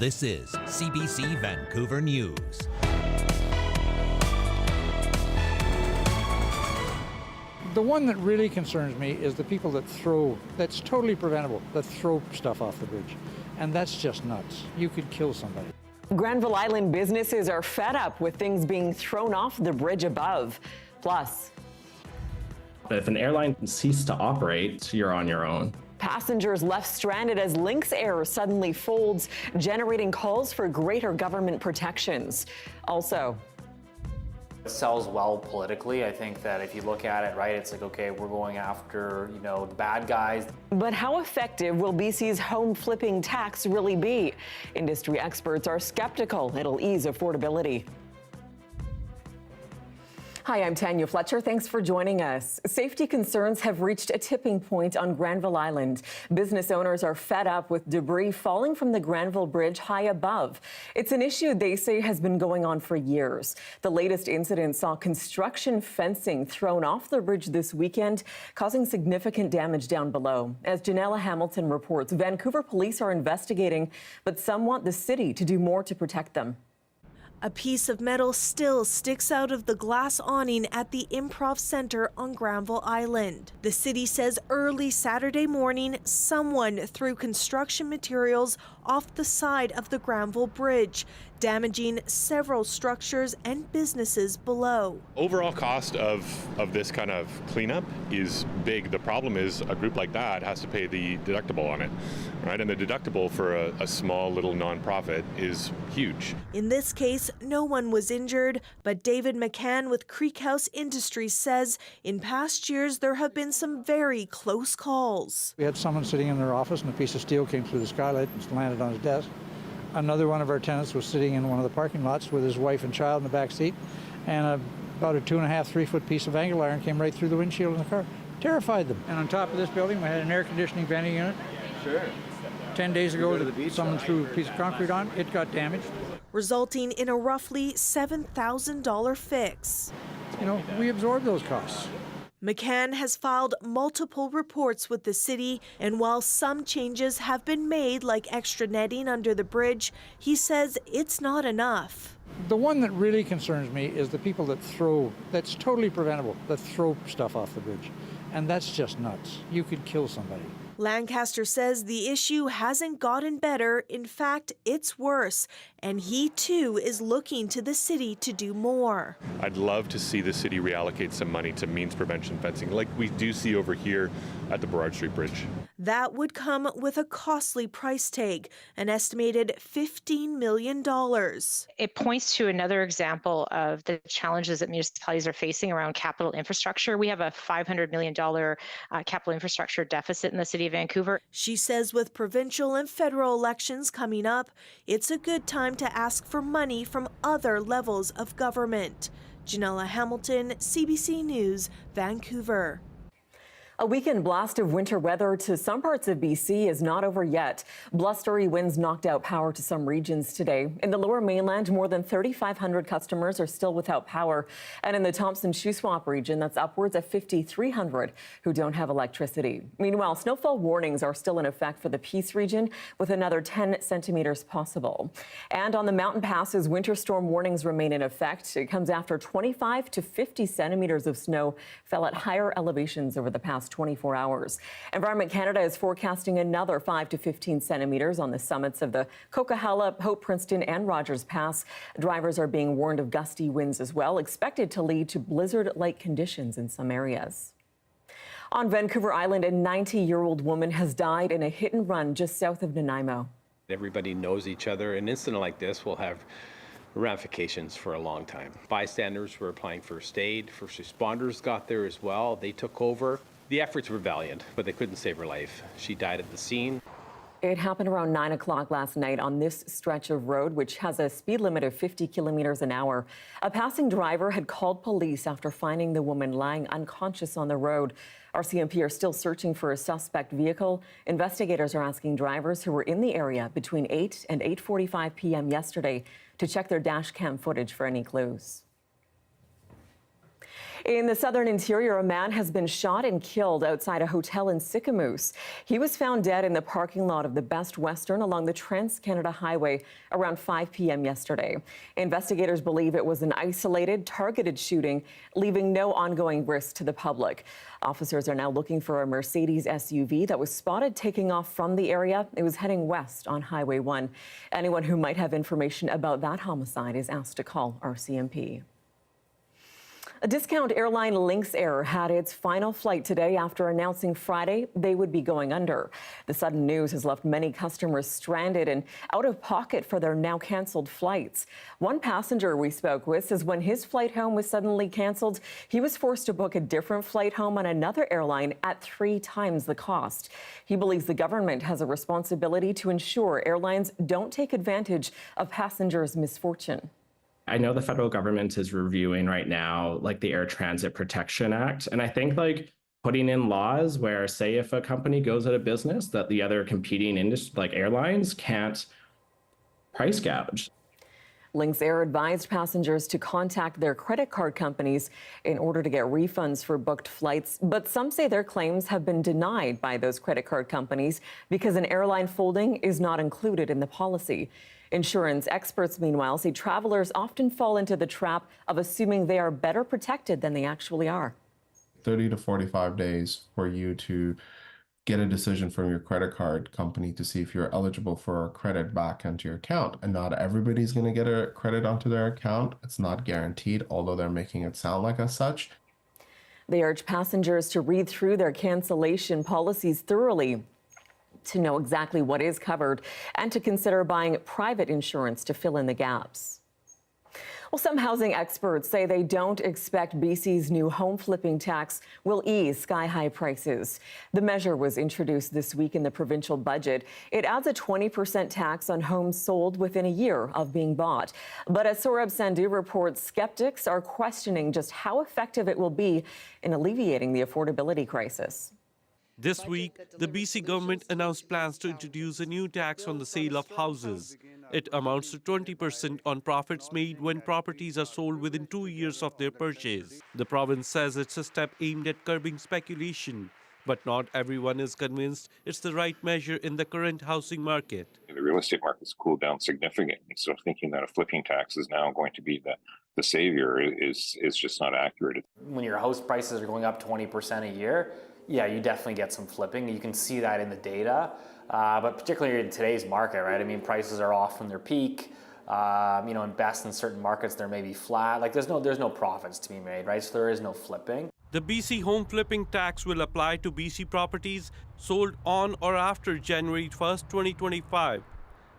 This is CBC Vancouver News. The one that really concerns me is the people that's totally preventable, that throw stuff off the bridge. And that's just nuts. You could kill somebody. Granville Island businesses are fed up with things being thrown off the bridge above. Plus, if an airline ceases to operate, you're on your own. passengers left stranded as Lynx Air suddenly folds, generating calls for greater government protections. Also, it sells well politically. I think that if you look at it, right, it's like, okay, we're going after, the bad guys. but how effective will BC's home flipping tax really be? Industry experts are skeptical it'll ease affordability. Hi, I'm Tanya Fletcher. Thanks for joining us. Safety concerns have reached a tipping point on Granville Island. Business owners are fed up with debris falling from the Granville Bridge high above. It's an issue they say has been going on for years. The latest incident saw construction fencing thrown off the bridge this weekend, causing significant damage down below. As Janella Hamilton reports, Vancouver police are investigating, but some want the city to do more to protect them. A piece of metal still sticks out of the glass awning at the Improv Center on Granville Island. The city says early Saturday morning, someone threw construction materials off the side of the Granville Bridge, damaging several structures and businesses below. Overall cost of this kind of cleanup is big. The problem is a group like that has to pay the deductible on it, right? And the deductible for a small little nonprofit is huge. In this case, no one was injured, but David McCann with Creek House Industries says in past years there have been some very close calls. We had someone sitting in their office and a piece of steel came through the skylight and landed on his desk. Another one of our tenants was sitting in one of the parking lots with his wife and child in the back seat, and about a 2.5 3 foot piece of angle iron came right through the windshield in the car. Terrified them. And on top of this building, we had an air conditioning venting unit. Sure. 10 days ago, someone threw a piece of concrete on. It got damaged, resulting in a roughly $7,000 fix. We absorb those costs. McCann has filed multiple reports with the city, and while some changes have been made, like extra netting under the bridge, he says it's not enough. The one that really concerns me is the people that's totally preventable, that throw stuff off the bridge. And that's just nuts. You could kill somebody. Lancaster says the issue hasn't gotten better. In fact, it's worse. And he, too, is looking to the city to do more. I'd love to see the city reallocate some money to means prevention fencing like we do see over here at the Burrard Street Bridge. That would come with a costly price tag, an estimated $15 million. It points to another example of the challenges that municipalities are facing around capital infrastructure. We have a $500 million capital infrastructure deficit in the city of Vancouver. She says with provincial and federal elections coming up, it's a good time to ask for money from other levels of government. Janella Hamilton, CBC News, Vancouver. A weekend blast of winter weather to some parts of BC is not over yet. Blustery winds knocked out power to some regions today. In the Lower Mainland, more than 3,500 customers are still without power. And in the Thompson-Shuswap region, that's upwards of 5,300 who don't have electricity. Meanwhile, snowfall warnings are still in effect for the Peace region, with another 10 centimeters possible. And on the mountain passes, winter storm warnings remain in effect. It comes after 25 to 50 centimeters of snow fell at higher elevations over the past 24 hours. Environment Canada is forecasting another 5 to 15 centimeters on the summits of the Coquihalla, Hope, Princeton, and Rogers Pass. Drivers are being warned of gusty winds as well, expected to lead to blizzard-like conditions in some areas. On Vancouver Island, a 90-year-old woman has died in a hit-and-run just south of Nanaimo. Everybody knows each other. An incident like this will have ramifications for a long time. Bystanders were applying first aid. First responders got there as well. They took over. The efforts were valiant, but they couldn't save her life. She died at the scene. It happened around 9 o'clock last night on this stretch of road, which has a speed limit of 50 kilometers an hour. A passing driver had called police after finding the woman lying unconscious on the road. RCMP are still searching for a suspect vehicle. Investigators are asking drivers who were in the area between 8 and 8:45 p.m. yesterday to check their dash cam footage for any clues. In the southern interior, a man has been shot and killed outside a hotel in Sicamous. He was found dead in the parking lot of the Best Western along the Trans-Canada Highway around 5 p.m. yesterday. Investigators believe it was an isolated, targeted shooting, leaving no ongoing risk to the public. Officers are now looking for a Mercedes SUV that was spotted taking off from the area. It was heading west on Highway 1. Anyone who might have information about that homicide is asked to call RCMP. A discount airline Lynx Air had its final flight today after announcing Friday they would be going under. The sudden news has left many customers stranded and out of pocket for their now canceled flights. One passenger we spoke with says when his flight home was suddenly canceled, he was forced to book a different flight home on another airline at 3 times the cost. He believes the government has a responsibility to ensure airlines don't take advantage of passengers' misfortune. I know the federal government is reviewing right now, like the Air Transit Protection Act. And I think like putting in laws where, say, if a company goes out of business, that the other competing like airlines can't price gouge. Lynx Air advised passengers to contact their credit card companies in order to get refunds for booked flights. But some say their claims have been denied by those credit card companies because an airline folding is not included in the policy. Insurance experts, meanwhile, say travelers often fall into the trap of assuming they are better protected than they actually are. 30 to 45 days for you to get a decision from your credit card company to see if you're eligible for a credit back into your account. And not everybody's going to get a credit onto their account. It's not guaranteed, although they're making it sound like as such. They urge passengers to read through their cancellation policies thoroughly to know exactly what is covered and to consider buying private insurance to fill in the gaps. Well, some housing experts say they don't expect BC's new home flipping tax will ease sky-high prices. The measure was introduced this week in the provincial budget. It adds a 20% tax on homes sold within a year of being bought. But as Saurabh Sandhu reports, skeptics are questioning just how effective it will be in alleviating the affordability crisis. This week, the BC government announced plans to introduce a new tax on the sale of houses. It amounts to 20% on profits made when properties are sold within 2 years of their purchase. The province says it's a step aimed at curbing speculation, but not everyone is convinced it's the right measure in the current housing market. The real estate market's cooled down significantly, so thinking that a flipping tax is now going to be the savior is just not accurate. When your house prices are going up 20% a year, yeah, you definitely get some flipping. You can see that in the data, but particularly in today's market, right? I mean, prices are off from their peak. In best in certain markets, they're maybe flat. Like there's no profits to be made, right? So there is no flipping. The BC home flipping tax will apply to BC properties sold on or after January 1st, 2025.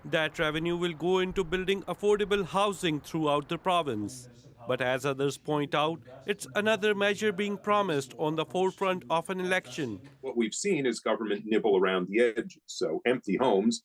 That revenue will go into building affordable housing throughout the province. But as others point out, it's another measure being promised on the forefront of an election. What we've seen is government nibble around the edges. So empty homes,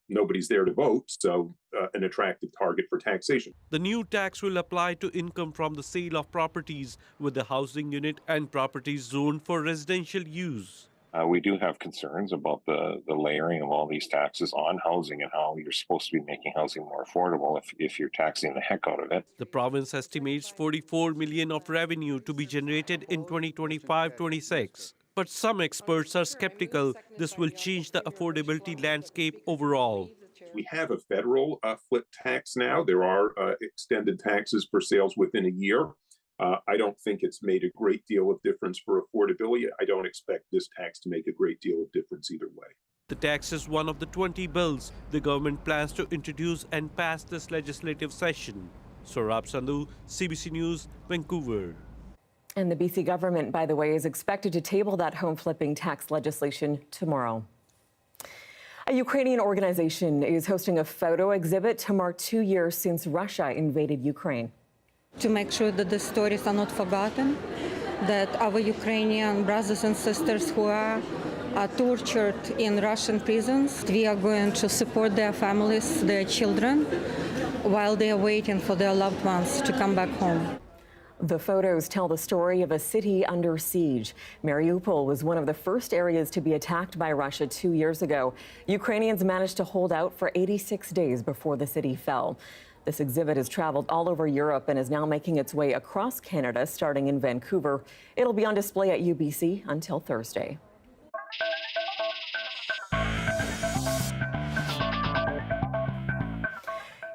nobody's there to vote, so an attractive target for taxation. The new tax will apply to income from the sale of properties with the housing unit and properties zoned for residential use. We do have concerns about the layering of all these taxes on housing and how you're supposed to be making housing more affordable if you're taxing the heck out of it. The province estimates 44 million of revenue to be generated in 2025-26. But some experts are skeptical this will change the affordability landscape overall. We have a federal flip tax now. There are extended taxes for sales within a year. I don't think it's made a great deal of difference for affordability. I don't expect this tax to make a great deal of difference either way. The tax is one of the 20 bills the government plans to introduce and pass this legislative session. Saurabh Sandhu, CBC News, Vancouver. And the BC government, by the way, is expected to table that home flipping tax legislation tomorrow. A Ukrainian organization is hosting a photo exhibit to mark 2 years since Russia invaded Ukraine. To make sure that the stories are not forgotten, that our Ukrainian brothers and sisters who are tortured in Russian prisons, we are going to support their families, their children, while they are waiting for their loved ones to come back home. The photos tell the story of a city under siege. Mariupol was one of the first areas to be attacked by Russia 2 years ago. Ukrainians managed to hold out for 86 days before the city fell. This exhibit has traveled all over Europe and is now making its way across Canada, starting in Vancouver. It'll be on display at UBC until Thursday.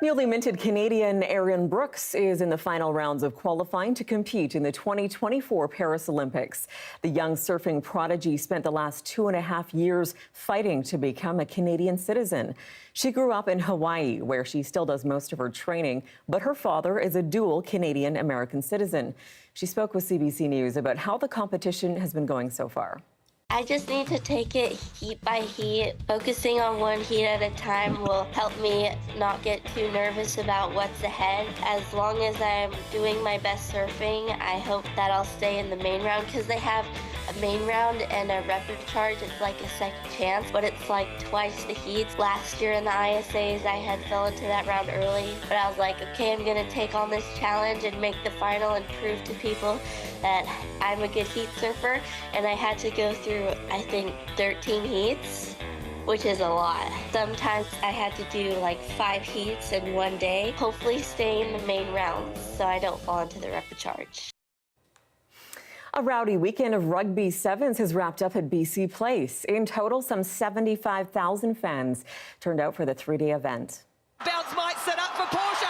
Newly minted Canadian Erin Brooks is in the final rounds of qualifying to compete in the 2024 Paris Olympics. The young surfing prodigy spent the last 2.5 years fighting to become a Canadian citizen. She grew up in Hawaii, where she still does most of her training, but her father is a dual Canadian-American citizen. She spoke with CBC News about how the competition has been going so far. I just need to take it heat by heat. Focusing on one heat at a time will help me not get too nervous about what's ahead. As long as I'm doing my best surfing, I hope that I'll stay in the main round, because they have a main round and a repechage. It's like a second chance, but it's like twice the heats. Last year in the ISAs, I had fell into that round early, but I was like, okay, I'm gonna take on this challenge and make the final and prove to people that I'm a good heat surfer. And I had to go through, I think, 13 heats, which is a lot. Sometimes I had to do like 5 heats in one day. Hopefully stay in the main rounds so I don't fall into the repechage. A rowdy weekend of rugby sevens has wrapped up at BC Place. In total, some 75,000 fans turned out for the 3-day event. Bounce might set up for Portia.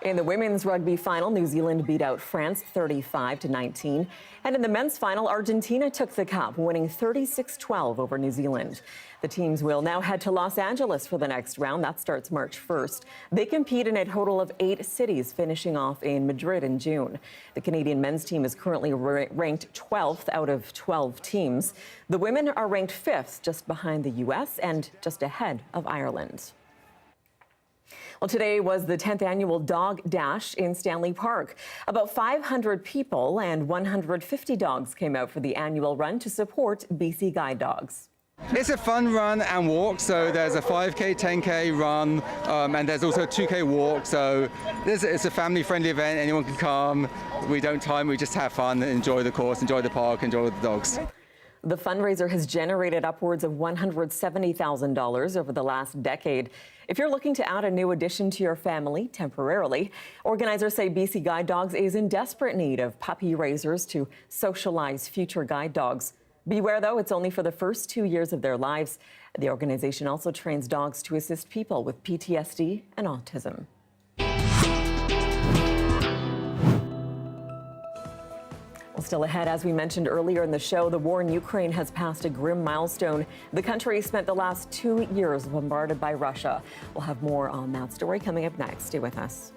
In the women's rugby final, New Zealand beat out France 35-19. And in the men's final, Argentina took the cup, winning 36-12 over New Zealand. The teams will now head to Los Angeles for the next round. That starts March 1st. They compete in a total of 8 cities, finishing off in Madrid in June. The Canadian men's team is currently ranked 12th out of 12 teams. The women are ranked 5th, just behind the U.S. and just ahead of Ireland. Well, today was the 10th annual Dog Dash in Stanley Park. About 500 people and 150 dogs came out for the annual run to support BC guide dogs. It's a fun run and walk, so there's a 5K, 10K run, and there's also a 2K walk, so it's a family-friendly event. Anyone can come. We don't time, we just have fun, enjoy the course, enjoy the park, enjoy the dogs. The fundraiser has generated upwards of $170,000 over the last decade. If you're looking to add a new addition to your family temporarily, organizers say BC Guide Dogs is in desperate need of puppy raisers to socialize future guide dogs. Beware, though, it's only for the first 2 years of their lives. The organization also trains dogs to assist people with PTSD and autism. Well, still ahead, as we mentioned earlier in the show, the war in Ukraine has passed a grim milestone. The country spent the last 2 years bombarded by Russia. We'll have more on that story coming up next. Stay with us.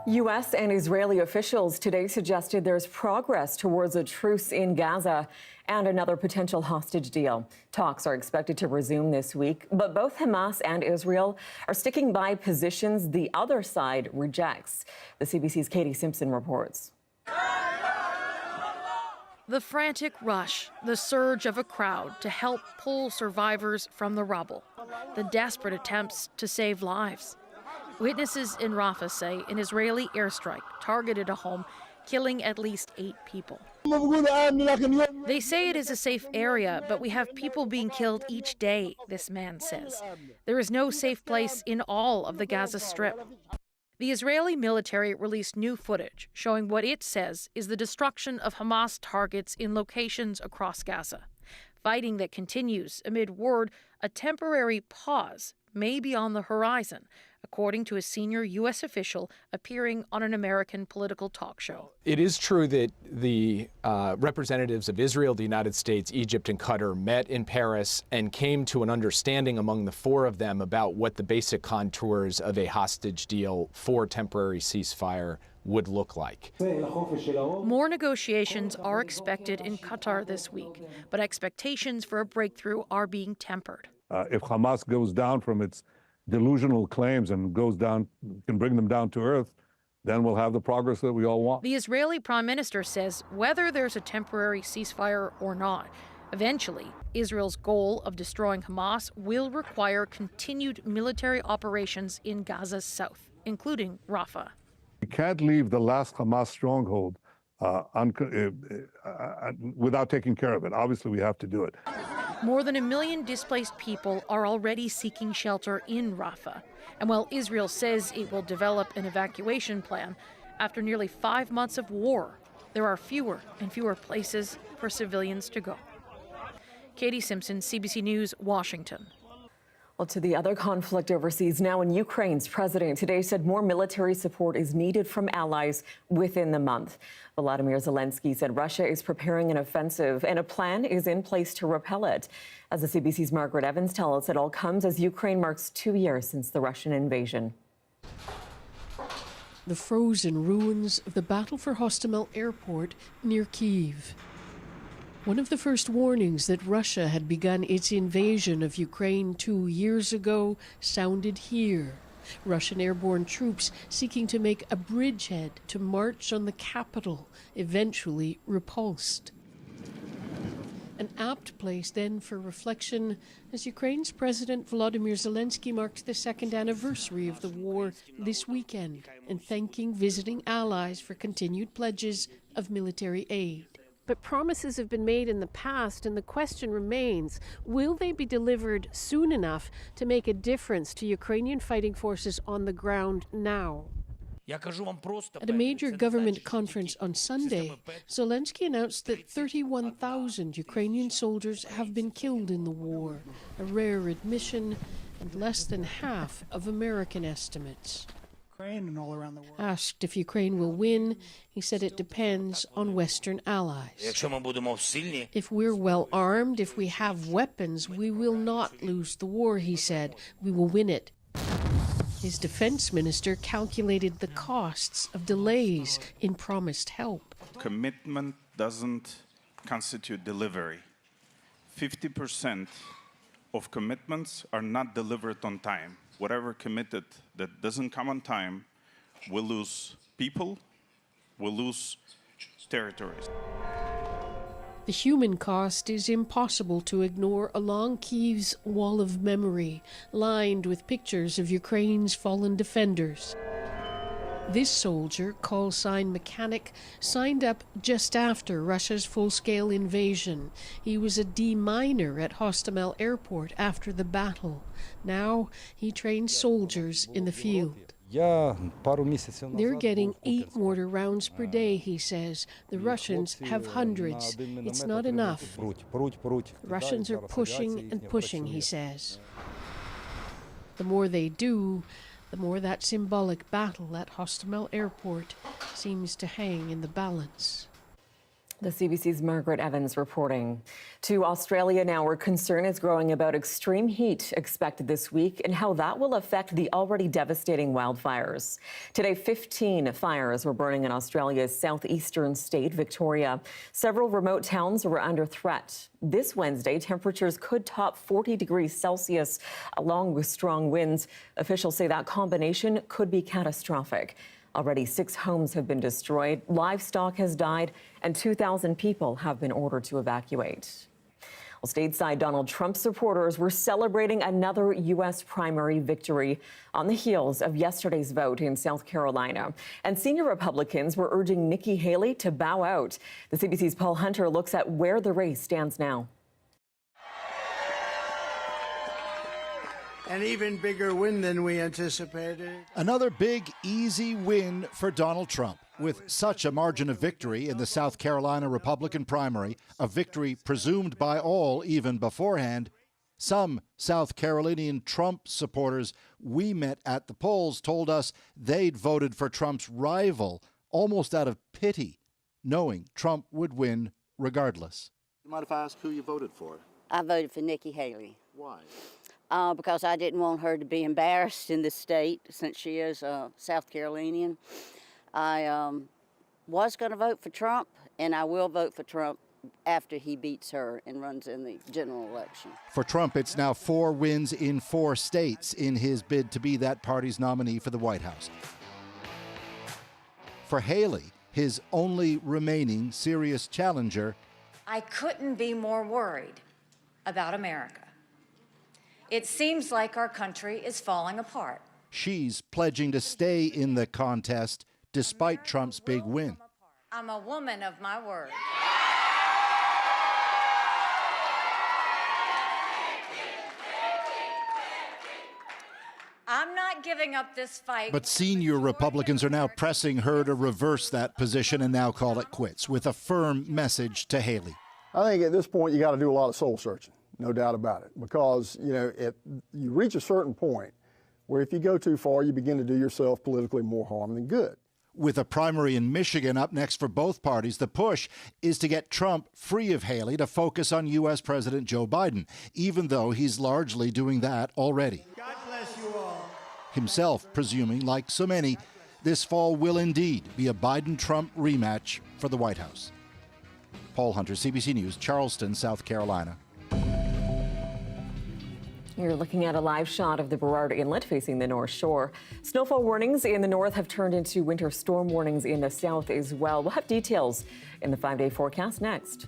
U.S. and Israeli officials today suggested there's progress towards a truce in Gaza and another potential hostage deal. Talks are expected to resume this week, but both Hamas and Israel are sticking by positions the other side rejects. The CBC's Katie Simpson reports. The frantic rush, the surge of a crowd to help pull survivors from the rubble, the desperate attempts to save lives. Witnesses in Rafah say an Israeli airstrike targeted a home, killing at least 8 people. They say it is a safe area, but we have people being killed each day, this man says. There is no safe place in all of the Gaza Strip. The Israeli military released new footage showing what it says is the destruction of Hamas targets in locations across Gaza. Fighting that continues amid word a temporary pause may be on the horizon, according to a senior U.S. official appearing on an American political talk show. It is true that the representatives of Israel, the United States, Egypt, and Qatar met in Paris and came to an understanding among the 4 of them about what the basic contours of a hostage deal for temporary ceasefire would look like. More negotiations are expected in Qatar this week, but expectations for a breakthrough are being tempered. If Hamas goes down from its delusional claims and goes down, can bring them down to earth, then we'll have the progress that we all want. The Israeli Prime Minister says whether there's a temporary ceasefire or not, eventually Israel's goal of destroying Hamas will require continued military operations in Gaza's south, including Rafah. We can't leave the last Hamas stronghold without taking care of it. Obviously, we have to do it. More than 1 million displaced people are already seeking shelter in Rafah. And while Israel says it will develop an evacuation plan, after nearly 5 months of war, there are fewer and fewer places for civilians to go. Katie Simpson, CBC News, Washington. Well, to the other conflict overseas now, in Ukraine's president today said more military support is needed from allies within the month. Volodymyr Zelensky said Russia is preparing an offensive and a plan is in place to repel it. As the CBC's Margaret Evans tells us, it all comes as Ukraine marks 2 years since the Russian invasion. The frozen ruins of the battle for Hostomel Airport near Kyiv. One of the first warnings that Russia had begun its invasion of Ukraine 2 years ago sounded here. Russian airborne troops seeking to make a bridgehead to march on the capital, eventually repulsed. An apt place then for reflection as Ukraine's President Volodymyr Zelensky marked the second anniversary of the war this weekend and thanking visiting allies for continued pledges of military aid. But promises have been made in the past, and the question remains, will they be delivered soon enough to make a difference to Ukrainian fighting forces on the ground now? At a major government conference on Sunday, Zelensky announced that 31,000 Ukrainian soldiers have been killed in the war, a rare admission and less than half of American estimates. And all around the world. Asked if Ukraine will win, he said it depends on Western allies. If we're well armed, if we have weapons, we will not lose the war, he said. We will win it. His defense minister calculated the costs of delays in promised help. Commitment doesn't constitute delivery. 50% of commitments are not delivered on time. Whatever committed that doesn't come on time will lose people, will lose territories. The human cost is impossible to ignore along Kyiv's wall of memory, lined with pictures of Ukraine's fallen defenders. This soldier, call sign Mechanic, signed up just after Russia's full-scale invasion. He was a deminer at Hostomel Airport after the battle. Now he trains soldiers in the field. They're getting 8 mortar rounds per day, he says. The Russians have hundreds. It's not enough. Russians are pushing and pushing, he says. The more they do, the more that symbolic battle at Hostomel Airport seems to hang in the balance. The CBC's Margaret Evans reporting. To Australia now, where concern is growing about extreme heat expected this week and how that will affect the already devastating wildfires. Today, 15 fires were burning in Australia's southeastern state, Victoria. Several remote towns were under threat. This Wednesday, temperatures could top 40 degrees Celsius, along with strong winds. Officials say that combination could be catastrophic. Already 6 homes have been destroyed, livestock has died, and 2,000 people have been ordered to evacuate. Well, stateside Donald Trump supporters were celebrating another U.S. primary victory on the heels of yesterday's vote in South Carolina. And senior Republicans were urging Nikki Haley to bow out. The CBC's Paul Hunter looks at where the race stands now. An even bigger win than we anticipated. Another big, easy win for Donald Trump. With such a margin of victory in the South Carolina Republican primary, a victory presumed by all even beforehand, some South Carolinian Trump supporters we met at the polls told us they'd voted for Trump's rival almost out of pity, knowing Trump would win regardless. You mind if I ask who you voted for? I voted for Nikki Haley. Why? Because I didn't want her to be embarrassed in the state since she is South Carolinian. I was going to vote for Trump, and I will vote for Trump after he beats her and runs in the general election. For Trump, it's now 4 wins in 4 states in his bid to be that party's nominee for the White House. For Haley, his only remaining serious challenger, I couldn't be more worried about America. It seems like our country is falling apart. she's pledging to stay in the contest despite Trump's big win. I'm a woman of my word. I'm not giving up this fight. But senior Republicans are now pressing her to reverse that position and now call it quits with a firm message to Haley. I think at this point you got to do a lot of soul searching, no doubt about it, because you reach a certain point where if you go too far, you begin to do yourself politically more harm than good. With a primary in Michigan up next for both parties, the push is to get Trump free of Haley to focus on U.S. President Joe Biden, even though he's largely doing that already. God bless you all. Himself presuming, like so many, this fall will indeed be a Biden-Trump rematch for the White House. Paul Hunter, CBC News, Charleston, South Carolina. You're looking at a live shot of the Burrard Inlet facing the North Shore. Snowfall warnings in the north have turned into winter storm warnings in the south as well. We'll have details in the 5-day forecast next.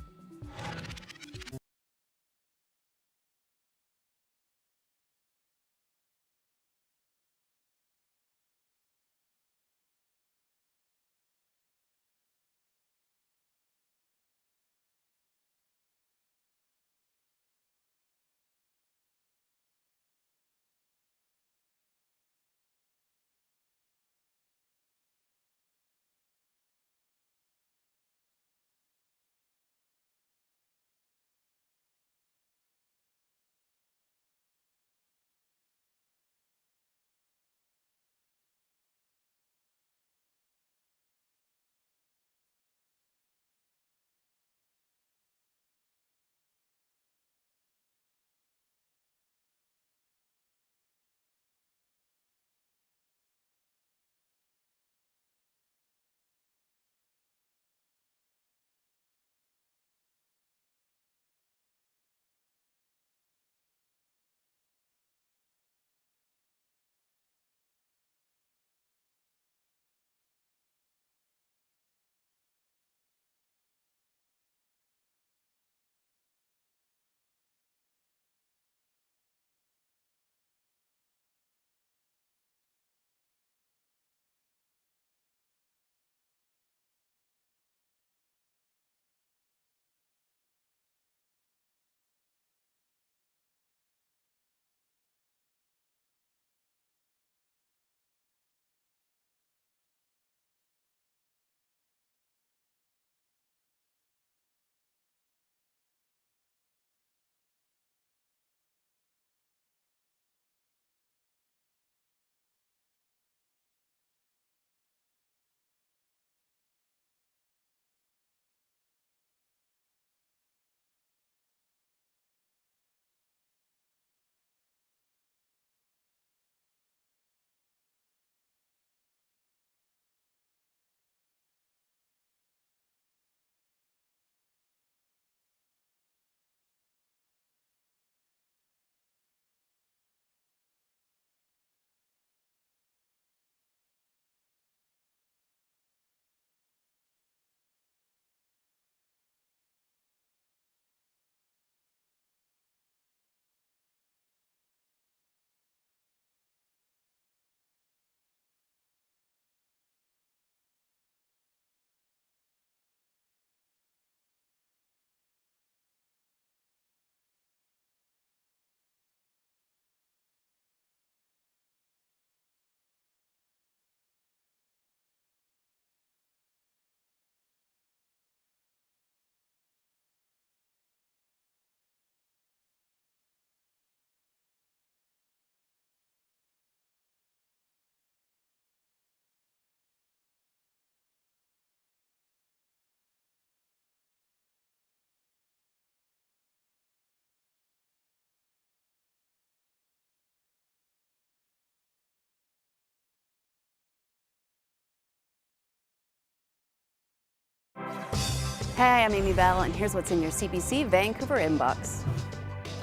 Hey, I'm Amy Bell, and here's what's in your CBC Vancouver inbox.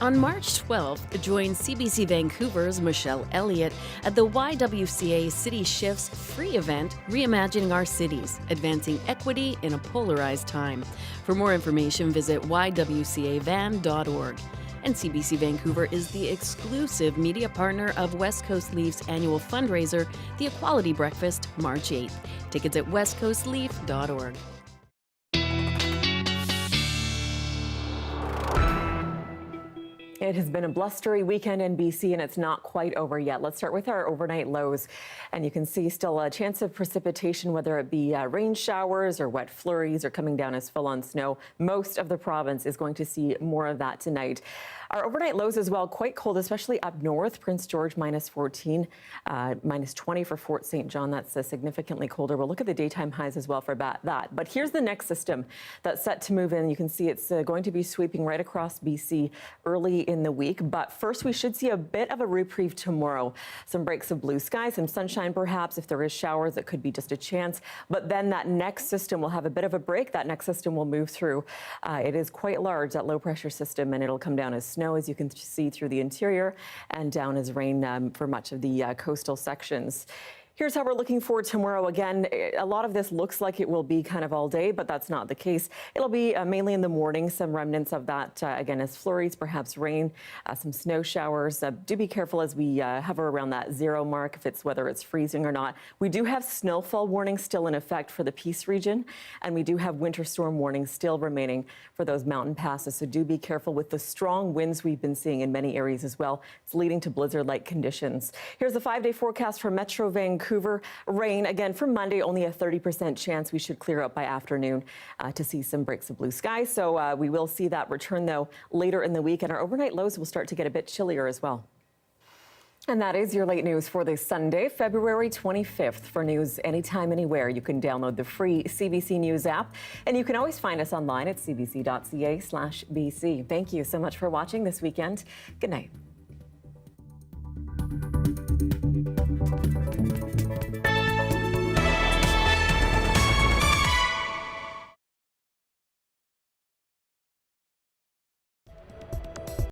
On March 12th, join CBC Vancouver's Michelle Elliott at the YWCA City Shifts free event, Reimagining Our Cities, Advancing Equity in a Polarized Time. For more information, visit ywcavan.org. And CBC Vancouver is the exclusive media partner of West Coast Leaf's annual fundraiser, the Equality Breakfast, March 8th. Tickets at westcoastleaf.org. It has been a blustery weekend in BC, and it's not quite over yet. Let's start with our overnight lows. And you can see still a chance of precipitation, whether it be rain showers or wet flurries or coming down as full-on snow. Most of the province is going to see more of that tonight. Our overnight lows as well, quite cold, especially up north. Prince George -14, -20 for Fort St. John. That's significantly colder. We'll look at the daytime highs as well for that. But here's the next system that's set to move in. You can see it's going to be sweeping right across BC early in the week. But first, we should see a bit of a reprieve tomorrow. Some breaks of blue sky, some sunshine perhaps. If there is showers, it could be just a chance. But then that next system will have a bit of a break. That next system will move through. It is quite large, that low pressure system, and it'll come down as snow, as you can see through the interior, and down as rain for much of the coastal sections. Here's how we're looking for tomorrow. Again, a lot of this looks like it will be kind of all day, but that's not the case. It'll be mainly in the morning, some remnants of that, again, as flurries, perhaps rain, some snow showers. Do be careful as we hover around that 0 mark, whether it's freezing or not. We do have snowfall warnings still in effect for the Peace region, and we do have winter storm warnings still remaining for those mountain passes. So do be careful with the strong winds we've been seeing in many areas as well. It's leading to blizzard-like conditions. Here's the 5-day forecast for Metro Vancouver. Rain again for Monday, only a 30% chance. We should clear up by afternoon to see some breaks of blue sky. So we will see that return, though, later in the week, and our overnight lows will start to get a bit chillier as well. And that is your late news for this Sunday, February 25th. For news anytime, anywhere, you can download the free CBC News app, and you can always find us online at cbc.ca/BC. Thank you so much for watching this weekend. Good night.